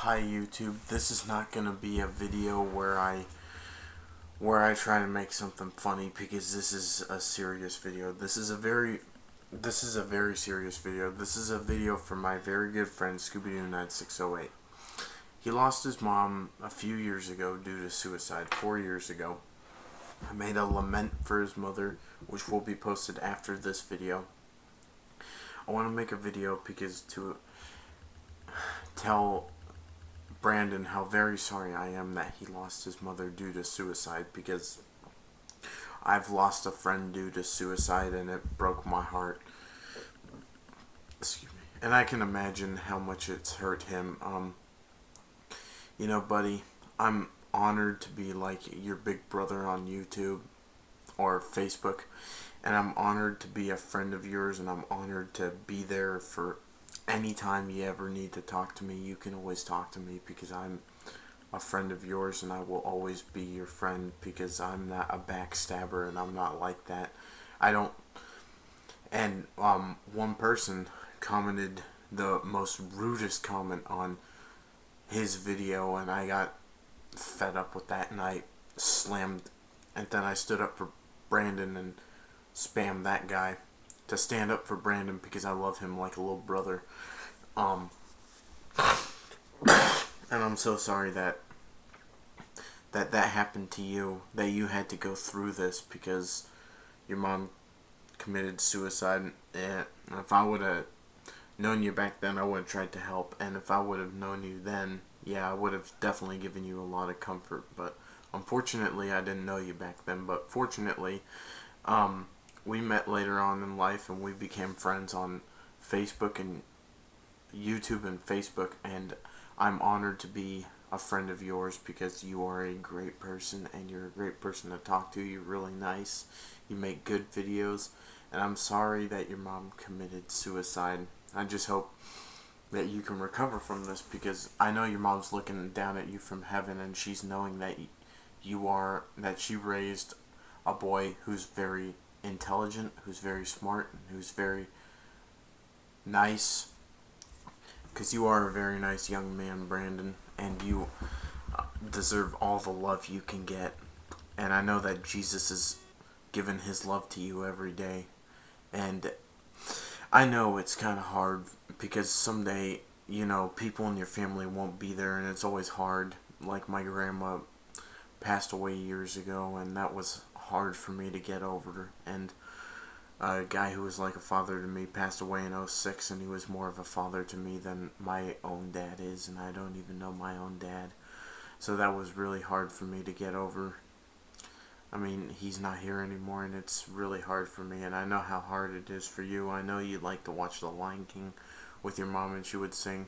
Hi YouTube, this is not gonna be a video where I try to make something funny, because this is a serious video. This is a very serious video. This is a video for my very good friend Scoobydoo9608. He lost his mom a few years ago due to suicide, 4 years ago. I made a lament for his mother, which will be posted after this video. I want to make a video because to tell Brandon how very sorry I am that he lost his mother due to suicide, because I've lost a friend due to suicide and it broke my heart. Excuse me. And I can imagine how much it's hurt him. You know, buddy, I'm honored to be like your big brother on YouTube or Facebook, and I'm honored to be a friend of yours, and I'm honored to be there for anytime you ever need to talk to me. You can always talk to me, because I'm a friend of yours, and I will always be your friend, because I'm not a backstabber, and I'm not like that. I don't. And one person commented the most rudest comment on his video, and I got fed up with that, and I slammed, and then I stood up for Brandon and spammed that guy to stand up for Brandon, because I love him like a little brother. And I'm so sorry that happened to you, that you had to go through this because your mom committed suicide. And if I would have known you back then, I would have tried to help, and if I would have known you then, yeah, I would have definitely given you a lot of comfort. But unfortunately, I didn't know you back then. But fortunately, we met later on in life, and we became friends on Facebook and YouTube and Facebook, and I'm honored to be a friend of yours, because you are a great person, and you're a great person to talk to. You're really nice. You make good videos, and I'm sorry that your mom committed suicide. I just hope that you can recover from this, because I know your mom's looking down at you from heaven, and she's knowing that that she raised a boy who's very intelligent, who's very smart, and who's very nice, because you are a very nice young man, Brandon, and you deserve all the love you can get. And I know that Jesus is giving his love to you every day, and I know it's kind of hard, because someday, you know, people in your family won't be there, and it's always hard. Like, my grandma passed away years ago, and that was hard for me to get over. And a guy who was like a father to me passed away in '06, and he was more of a father to me than my own dad is, and I don't even know my own dad. So that was really hard for me to get over. I mean, he's not here anymore, and it's really hard for me, and I know how hard it is for you. I know you like to watch The Lion King with your mom, and she would sing,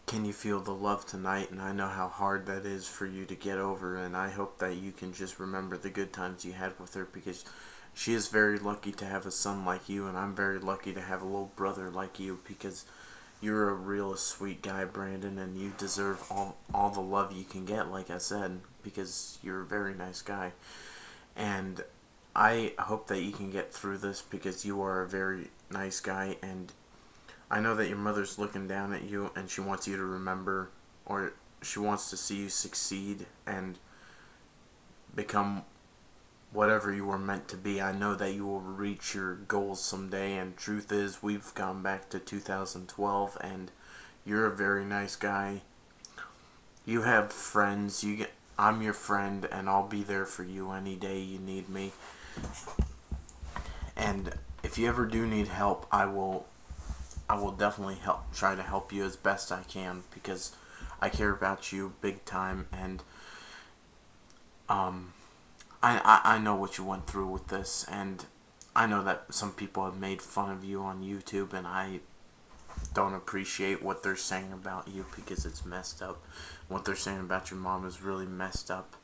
"Can you feel the love tonight?" And I know how hard that is for you to get over, and I hope that you can just remember the good times you had with her, because she is very lucky to have a son like you, and I'm very lucky to have a little brother like you, because you're a real sweet guy, Brandon, and you deserve all the love you can get, like I said, because you're a very nice guy. And I hope that you can get through this, because you are a very nice guy, and I know that your mother's looking down at you, and she wants you to remember, or she wants to see you succeed and become whatever you were meant to be. I know that you will reach your goals someday, and truth is, we've gone back to 2012, and you're a very nice guy. You have friends. I'm your friend, and I'll be there for you any day you need me. And if you ever do need help, I will definitely try to help you as best I can, because I care about you big time, and I know what you went through with this, and I know that some people have made fun of you on YouTube, and I don't appreciate what they're saying about you, because it's messed up. What they're saying about your mom is really messed up,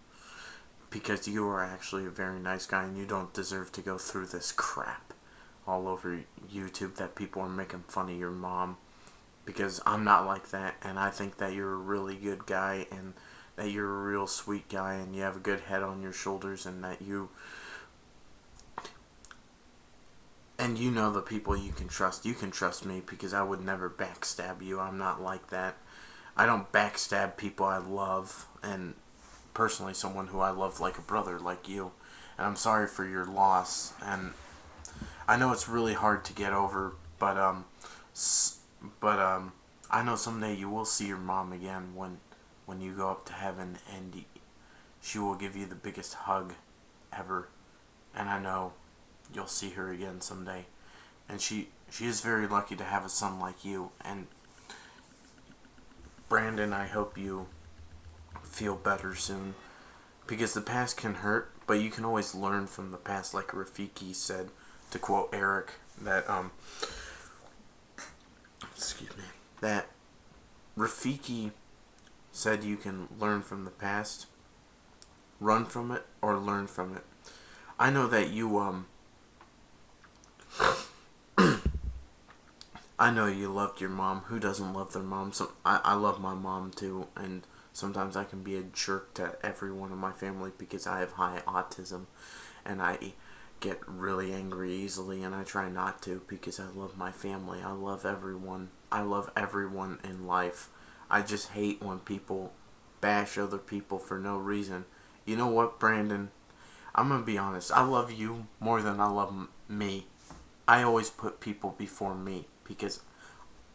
because you are actually a very nice guy, and you don't deserve to go through this crap all over YouTube, that people are making fun of your mom, because I'm not like that, and I think that you're a really good guy, and that you're a real sweet guy, and you have a good head on your shoulders, and that you know the people you can trust. You can trust me, because I would never backstab you. I'm not like that. I don't backstab people I love, and personally someone who I love like a brother like you. And I'm sorry for your loss, and I know it's really hard to get over, but I know someday you will see your mom again when you go up to heaven, and she will give you the biggest hug ever. And I know you'll see her again someday. And she is very lucky to have a son like you. And Brandon, I hope you feel better soon, because the past can hurt, but you can always learn from the past. Like Rafiki said, to quote Eric, that excuse me, that Rafiki said you can learn from the past, run from it, or learn from it. I know that you I know you loved your mom. Who doesn't love their mom? So I love my mom too, and sometimes I can be a jerk to everyone in my family because I have high autism, and I get really angry easily, and I try not to because I love my family. I love everyone. I love everyone in life. I just hate when people bash other people for no reason. You know what, Brandon? I'm gonna be honest. I love you more than I love me. I always put people before me because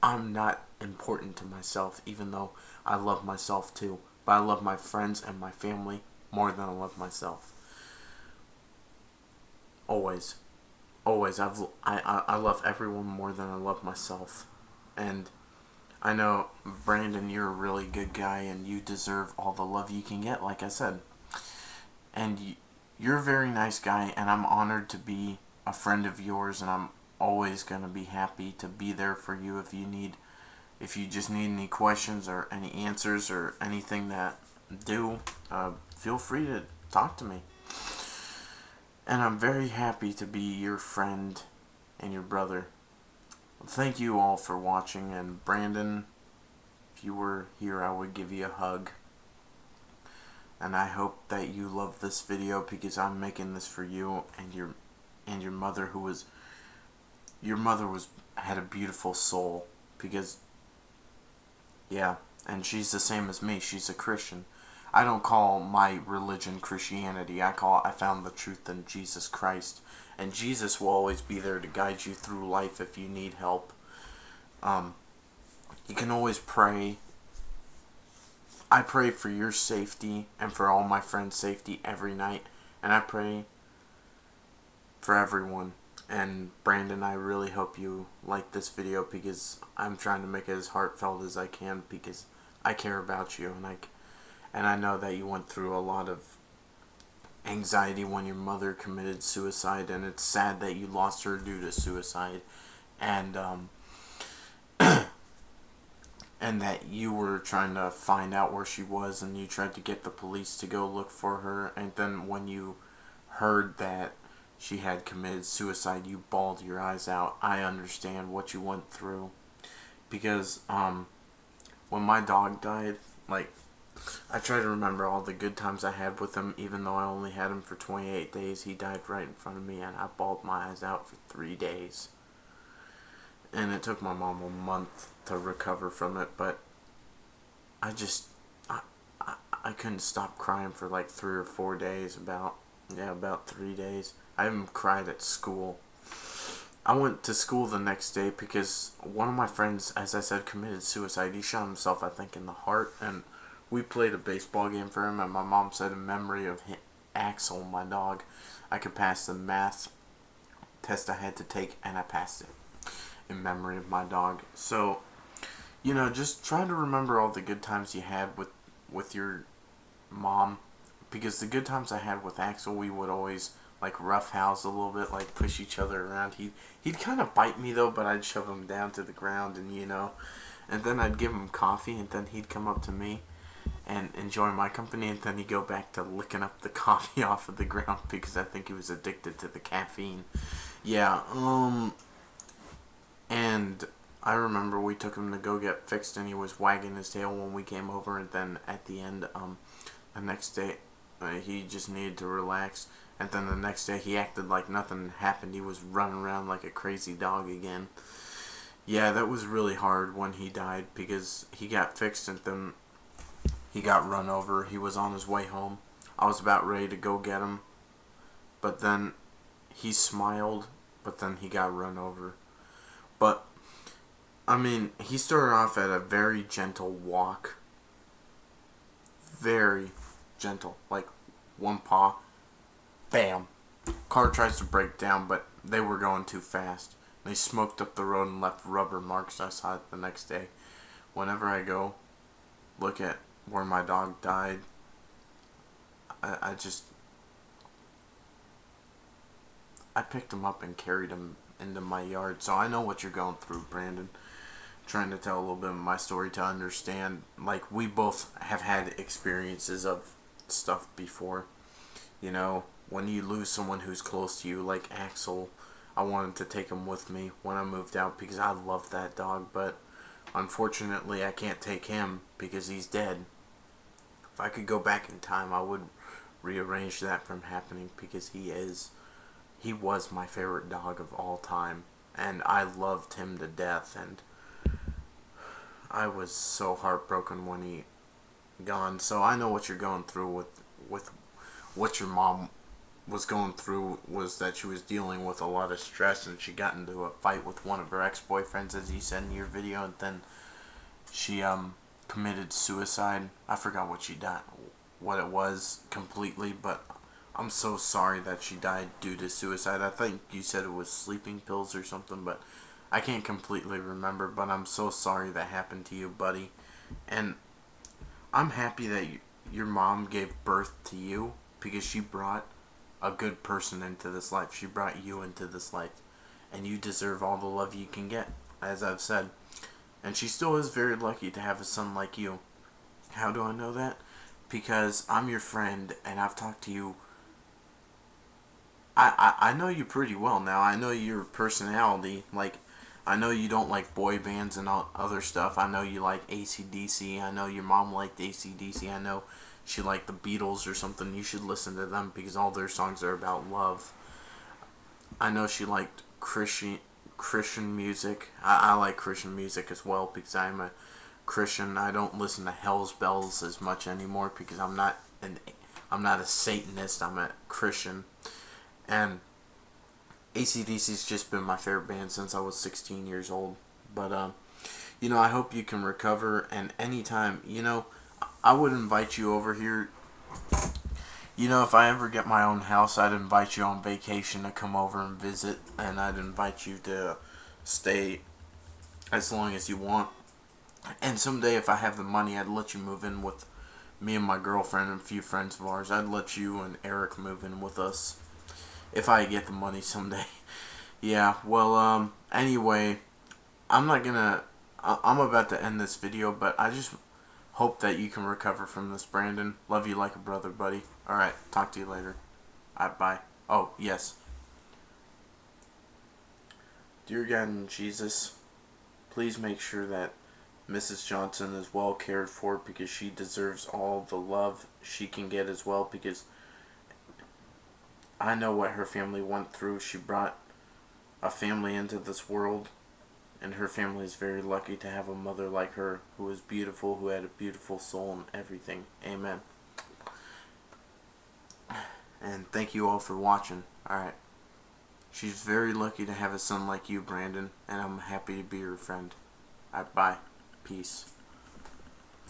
I'm not important to myself, even though I love myself too. But I love my friends and my family more than I love myself. Always. Always. I love everyone more than I love myself. And I know, Brandon, you're a really good guy and you deserve all the love you can get, like I said. And you're a very nice guy, and I'm honored to be a friend of yours, and I'm always going to be happy to be there for you if you just need any questions or any answers or anything that feel free to talk to me. And I'm very happy to be your friend and your brother. Thank you all for watching, and Brandon, if you were here, I would give you a hug. And I hope that you love this video because I'm making this for you and your mother, had a beautiful soul, because yeah, and she's the same as me. She's a Christian. I don't call my religion Christianity. I found the truth in Jesus Christ, and Jesus will always be there to guide you through life if you need help. You can always pray. I pray for your safety and for all my friends' safety every night, and I pray for everyone. And Brandon, I really hope you like this video because I'm trying to make it as heartfelt as I can because I care about you, and I know that you went through a lot of anxiety when your mother committed suicide, and it's sad that you lost her due to suicide, and and that you were trying to find out where she was, and you tried to get the police to go look for her, and then when you heard that she had committed suicide, you bawled your eyes out. I understand what you went through, because when my dog died, like, I try to remember all the good times I had with him, even though I only had him for 28 days. He died right in front of me, and I bawled my eyes out for 3 days. And it took my mom a month to recover from it, but I couldn't stop crying for like 3 or 4 days, about 3 days. I even cried at school. I went to school the next day because one of my friends, as I said, committed suicide. He shot himself, I think, in the heart, and we played a baseball game for him, and my mom said in memory of Axel, my dog, I could pass the math test I had to take, and I passed it in memory of my dog. So, just try to remember all the good times you had with your mom, because the good times I had with Axel, we would always like roughhouse a little bit, like push each other around. He'd kind of bite me though, but I'd shove him down to the ground, and then I'd give him coffee, and then he'd come up to me and enjoy my company, and then he'd go back to licking up the coffee off of the ground because I think he was addicted to the caffeine. Yeah, and I remember we took him to go get fixed, and he was wagging his tail when we came over, and then at the end, the next day, he just needed to relax, and then the next day he acted like nothing happened. He was running around like a crazy dog again. Yeah, that was really hard when he died because he got fixed and then he got run over. He was on his way home. I was about ready to go get him, but then he smiled, but then he got run over. But, I mean, he started off at a very gentle walk. Very gentle. Like, one paw, bam. Car tries to break down, but they were going too fast. They smoked up the road and left rubber marks. I saw it the next day. Whenever I go look at where my dog died, I picked him up and carried him into my yard. So I know what you're going through, Brandon. Trying to tell a little bit of my story to understand. Like, we both have had experiences of stuff before. You know, when you lose someone who's close to you, like Axel, I wanted to take him with me when I moved out because I love that dog, but unfortunately I can't take him because he's dead. If I could go back in time, I would rearrange that from happening because he was my favorite dog of all time, and I loved him to death, and I was so heartbroken when he gone. So I know what you're going through with what your mom was going through, was that she was dealing with a lot of stress, and she got into a fight with one of her ex-boyfriends, as you said in your video, and then she committed suicide. I forgot what it was completely, but I'm so sorry that she died due to suicide. I think you said it was sleeping pills or something, but I can't completely remember. But I'm so sorry that happened to you, buddy. And I'm happy that your mom gave birth to you because she brought a good person into this life. She brought you into this life. And you deserve all the love you can get, as I've said. And she still is very lucky to have a son like you. How do I know that? Because I'm your friend and I've talked to you. I know you pretty well now. I know your personality. Like, I know you don't like boy bands and all other stuff. I know you like AC/DC. I know your mom liked AC/DC. I know she liked the Beatles or something. You should listen to them because all their songs are about love. I know she liked Christian music. I like Christian music as well because I'm a Christian. I don't listen to Hell's Bells as much anymore because I'm not a Satanist. I'm a Christian. And AC/DC's just been my favorite band since I was 16 years old. But, I hope you can recover. And anytime, I would invite you over here. If I ever get my own house, I'd invite you on vacation to come over and visit. And I'd invite you to stay as long as you want. And someday, if I have the money, I'd let you move in with me and my girlfriend and a few friends of ours. I'd let you and Eric move in with us. If I get the money someday. Yeah, well, anyway, I'm about to end this video, but I just hope that you can recover from this, Brandon. Love you like a brother, buddy. Alright, talk to you later. Alright, bye. Oh, yes. Dear God in Jesus, please make sure that Mrs. Johnson is well cared for because she deserves all the love she can get as well, because I know what her family went through. She brought a family into this world, and her family is very lucky to have a mother like her who was beautiful, who had a beautiful soul and everything. Amen. And thank you all for watching. Alright. She's very lucky to have a son like you, Brandon, and I'm happy to be her friend. Alright, bye. Peace.